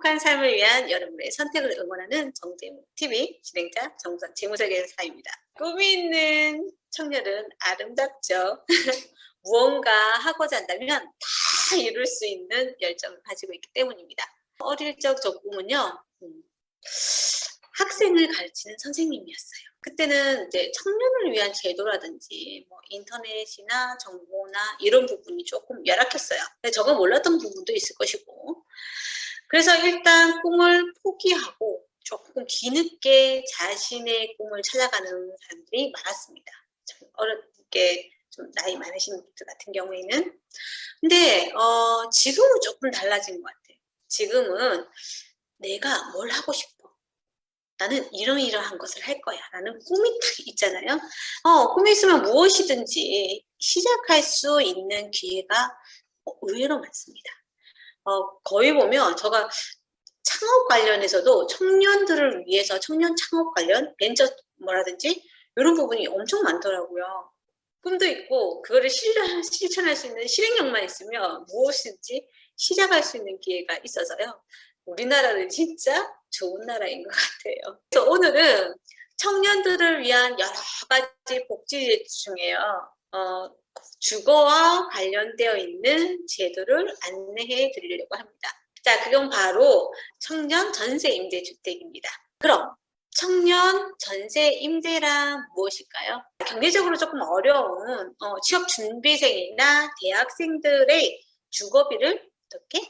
행복한 삶을 위한 여러분의 선택을 응원하는 정재무TV 진행자 재무설계사입니다. 꿈이 있는 청년은 아름답죠. 무언가 하고자 한다면 다 이룰 수 있는 열정을 가지고 있기 때문입니다. 어릴 적 저 꿈은요, 학생을 가르치는 선생님이었어요. 그때는 이제 청년을 위한 제도라든지 뭐 인터넷이나 정보나 이런 부분이 조금 열악했어요. 저가 몰랐던 부분도 있을 것이고, 그래서 일단 꿈을 포기하고 조금 뒤늦게 자신의 꿈을 찾아가는 사람들이 많았습니다. 어렵게 좀 나이 많으신 분들 같은 경우에는. 근데 지금은 조금 달라진 것 같아요. 지금은 내가 뭘 하고 싶어, 나는 이러이러한 것을 할 거야 라는 꿈이 딱 있잖아요. 꿈이 있으면 무엇이든지 시작할 수 있는 기회가 의외로 많습니다. 거의 보면 제가 창업 관련해서도 청년들을 위해서 청년 창업 관련 벤처 뭐라든지 이런 부분이 엄청 많더라고요. 꿈도 있고 그거를 실천할 수 있는 실행력만 있으면 무엇이든지 시작할 수 있는 기회가 있어서요. 우리나라는 진짜 좋은 나라인 것 같아요. 그래서 오늘은 청년들을 위한 여러 가지 복지 중에요. 주거와 관련되어 있는 제도를 안내해 드리려고 합니다. 자, 그건 바로 청년 전세 임대 주택입니다. 그럼 청년 전세 임대란 무엇일까요? 경제적으로 조금 어려운 취업 준비생이나 대학생들의 주거비를 어떻게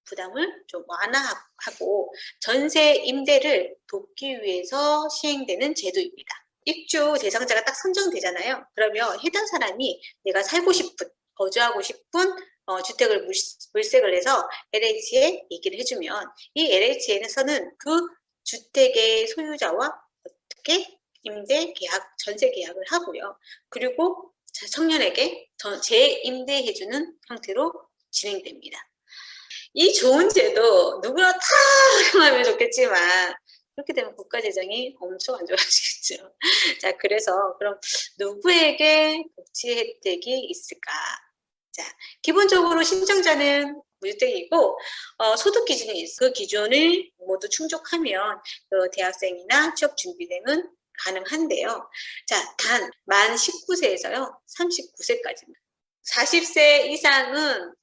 부담을 좀 완화하고 전세 임대를 돕기 위해서 시행되는 제도입니다. 입주 대상자가 딱 선정되잖아요. 그러면 해당 사람이 내가 살고 싶은, 거주하고 싶은 주택을 물색을 해서 LH에 얘기를 해주면 이 LH에서는 그 주택의 소유자와 어떻게 임대 계약, 전세 계약을 하고요. 그리고 청년에게 재임대해주는 형태로 진행됩니다. 이 좋은 제도 누구나 다 활용하면 좋겠지만 그렇게 되면 국가 재정이 엄청 안 좋아지겠죠. 자, 그래서 그럼 누구에게 복지 혜택이 있을까? 자, 기본적으로 신청자는 무주택이고 소득 기준이 있어. 그 기준을 모두 충족하면 그 대학생이나 취업준비생은 가능한데요. 자, 단 만 19세에서요 39세까지입니다. 40세 이상은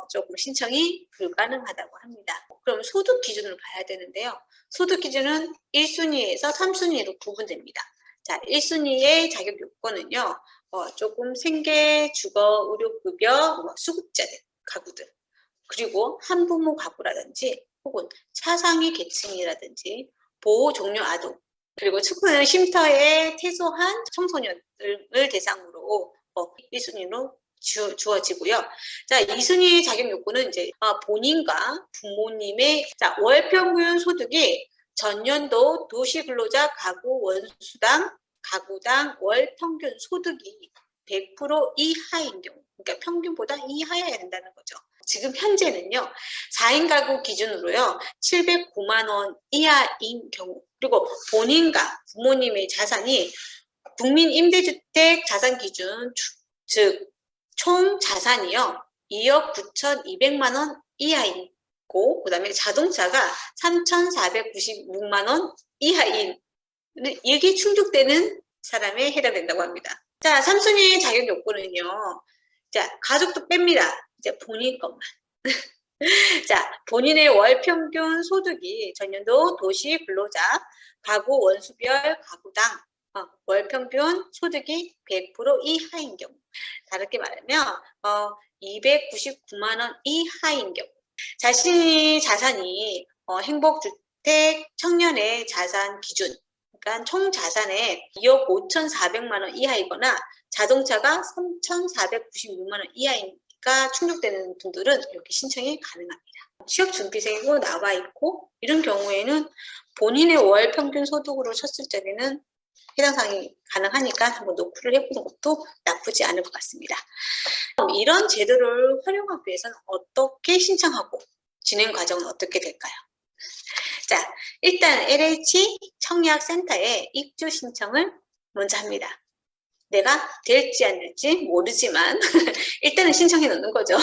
조금 신청이 불가능하다고 합니다. 그럼 소득 기준을 봐야 되는데요. 소득 기준은 1순위에서 3순위로 구분됩니다. 자, 1순위의 자격 요건은요. 조금 생계, 주거, 의료급여, 수급자들, 가구들, 그리고 한부모 가구라든지 혹은 차상위 계층이라든지 보호 종료 아동, 그리고 축구는 쉼터에 퇴소한 청소년을 대상으로 1순위로 주어지고요. 자, 2순위 자격 요건은 이제 본인과 부모님의 월 평균 소득이 전년도 도시근로자 가구 원수당 가구당 월 평균 소득이 100% 이하인 경우, 그러니까 평균보다 이하여야 된다는 거죠. 지금 현재는요, 4인 가구 기준으로요, 709만 원 이하인 경우, 그리고 본인과 부모님의 자산이 국민 임대주택 자산 기준, 즉 총 자산이요 2억 9,200만 원 이하이고, 그 다음에 자동차가 3,496만 원 이하인, 이게 충족되는 사람에 해당된다고 합니다. 자, 3순위의 자격 요건은요, 자, 가족도 뺍니다. 이제 본인 것만. 자, 본인의 월 평균 소득이 전년도 도시 근로자 가구 원수별 가구당 월 평균 소득이 100% 이하인 경우, 다르게 말하면 299만 원 이하인 경우, 자신이 자산이 행복주택 청년의 자산 기준, 그러니까 총 자산의 2억 5,400만 원 이하이거나 자동차가 3,496만 원 이하가 충족되는 분들은 이렇게 신청이 가능합니다. 취업준비생으로 나와 있고 이런 경우에는 본인의 월 평균 소득으로 쳤을 적에는 해당 사항이 가능하니까 한번 노크를 해보는 것도 나쁘지 않을 것 같습니다. 이런 제도를 활용하기 위해서는 어떻게 신청하고 진행 과정은 어떻게 될까요? 자, 일단 LH 청약센터에 입주 신청을 먼저 합니다. 내가 될지 안 될지 모르지만 일단은 신청해 놓는 거죠.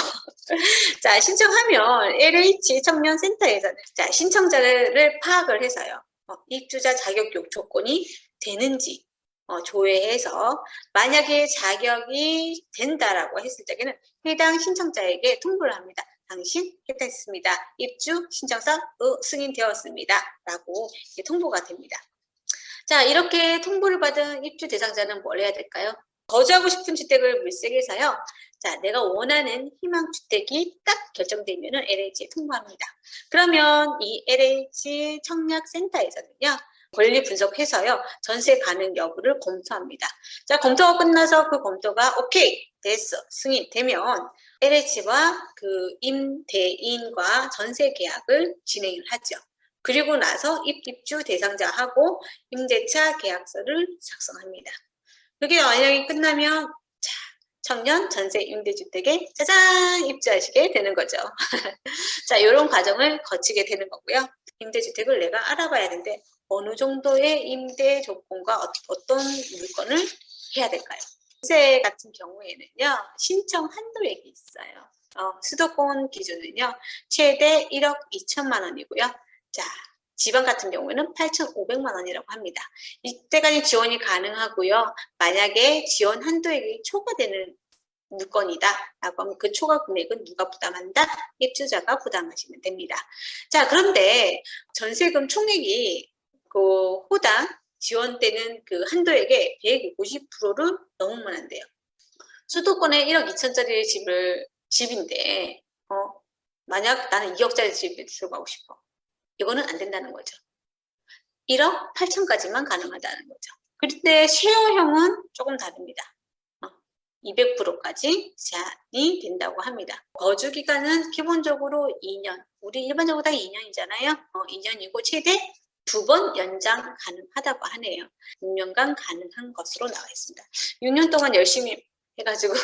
자, 신청하면 LH 청년센터에서는 자, 신청자를 파악을 해서요. 입주자 자격 조건이 되는지 조회해서 만약에 자격이 된다라고 했을 적에는 해당 신청자에게 통보를 합니다. 당신 해당했습니다. 입주 신청서 승인되었습니다. 라고 통보가 됩니다. 자, 이렇게 통보를 받은 입주 대상자는 뭘 해야 될까요? 거주하고 싶은 주택을 물색해 서요. 자, 내가 원하는 희망주택이 딱 결정되면은 LH에 통보합니다. 그러면 이 LH 청약센터에서는요, 권리 분석해서요, 전세 가능 여부를 검토합니다. 자, 검토가 끝나서 그 검토가 오케이, 됐어, 승인되면 LH와 그 임대인과 전세 계약을 진행을 하죠. 그리고 나서 입주 대상자하고 임대차 계약서를 작성합니다. 그게 만약에 끝나면 자, 청년 전세 임대주택에 짜잔 입주하시게 되는 거죠. 자, 이런 과정을 거치게 되는 거고요. 임대주택을 내가 알아봐야 하는데 어느 정도의 임대 조건과 어떤 물건을 해야 될까요? 전세 같은 경우에는요, 신청 한도액이 있어요. 수도권 기준은요, 최대 1억 2천만 원이고요. 자, 지방 같은 경우에는 8,500만 원이라고 합니다. 이때까지 지원이 가능하고요. 만약에 지원 한도액이 초과되는 물건이다 라고 하면 그 초과 금액은 누가 부담한다? 입주자가 부담하시면 됩니다. 자, 그런데 전세금 총액이 그 호당 지원되는 그 한도액의 150%를 넘으면 안 돼요. 수도권에 1억 2천짜리 집인데 만약 나는 2억짜리 집에 들어가고 싶어. 이거는 안 된다는 거죠. 1억 8천까지만 가능하다는 거죠. 그런데 쉐어형은 조금 다릅니다. 200%까지 제한이 된다고 합니다. 거주 기간은 기본적으로 2년. 우리 일반적으로 다 2년이잖아요. 2년이고 최대 2번 연장 가능하다고 하네요. 6년간 가능한 것으로 나와 있습니다. 6년 동안 열심히 해가지고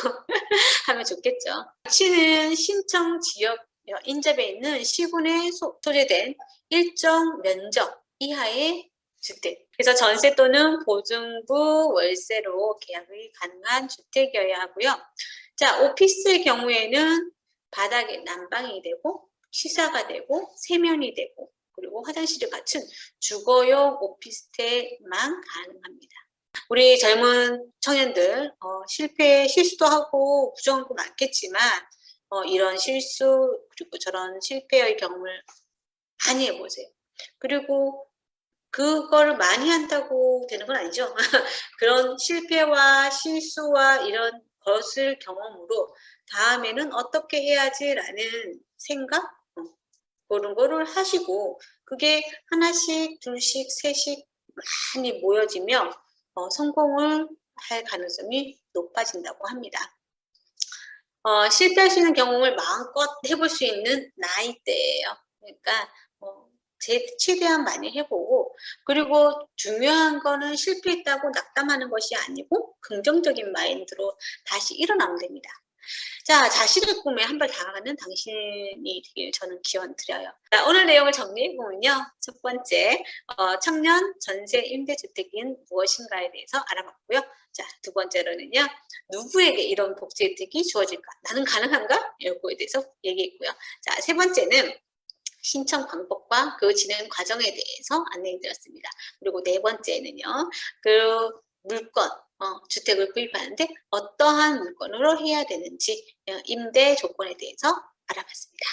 하면 좋겠죠. 치는 신청 지역 인접에 있는 시군에 소재된 일정 면적 이하의 주택. 그래서 전세 또는 보증부 월세로 계약이 가능한 주택이어야 하고요. 자, 오피스의 경우에는 바닥에 난방이 되고 취사가 되고 세면이 되고 그리고 화장실을 갖춘 주거용 오피스텔만 가능합니다. 우리 젊은 청년들 실수도 하고 부정도 많겠지만 이런 실수 그리고 저런 실패의 경험을 많이 해보세요. 그리고 그걸 많이 한다고 되는 건 아니죠. 그런 실패와 실수와 이런 것을 경험으로 다음에는 어떻게 해야지라는 생각 그런 거를 하시고 그게 하나씩 둘씩 셋씩 많이 모여지면 성공을 할 가능성이 높아진다고 합니다. 실패하시는 경험을 마음껏 해볼 수 있는 나이대예요. 그러니까 최대한 많이 해보고 그리고 중요한 거는 실패했다고 낙담하는 것이 아니고 긍정적인 마인드로 다시 일어나면 됩니다. 자, 자신의 꿈에 한 발 다가가는 당신이 되길 저는 기원 드려요. 자, 오늘 내용을 정리해보면요. 첫 번째, 청년 전세 임대주택은 무엇인가에 대해서 알아봤고요. 자, 두 번째로는요. 누구에게 이런 복지 혜택이 주어질까? 나는 가능한가? 이거에 대해서 얘기했고요. 자, 세 번째는 신청 방법과 그 진행 과정에 대해서 안내해드렸습니다. 그리고 네 번째는요. 그 물건, 주택을 구입하는데 어떠한 물건으로 해야 되는지 임대 조건에 대해서 알아봤습니다.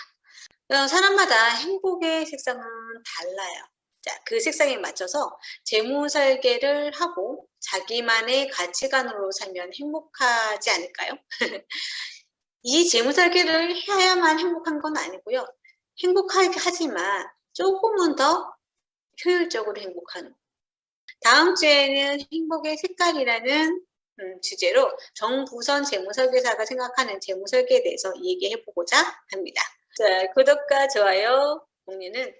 사람마다 행복의 색상은 달라요. 자, 그 색상에 맞춰서 재무 설계를 하고 자기만의 가치관으로 살면 행복하지 않을까요? 이 재무 설계를 해야만 행복한 건 아니고요. 행복하게 하지만 조금은 더 효율적으로 행복하는. 다음 주에는 행복의 색깔이라는 주제로 정부선 재무설계사가 생각하는 재무설계에 대해서 얘기해보고자 합니다. 자, 구독과 좋아요, 공유는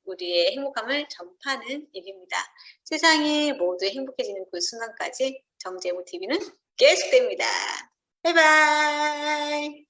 우리의 행복함을 전파하는 일입니다. 세상이 모두 행복해지는 그 순간까지 정재무TV는 계속됩니다. 바이바이.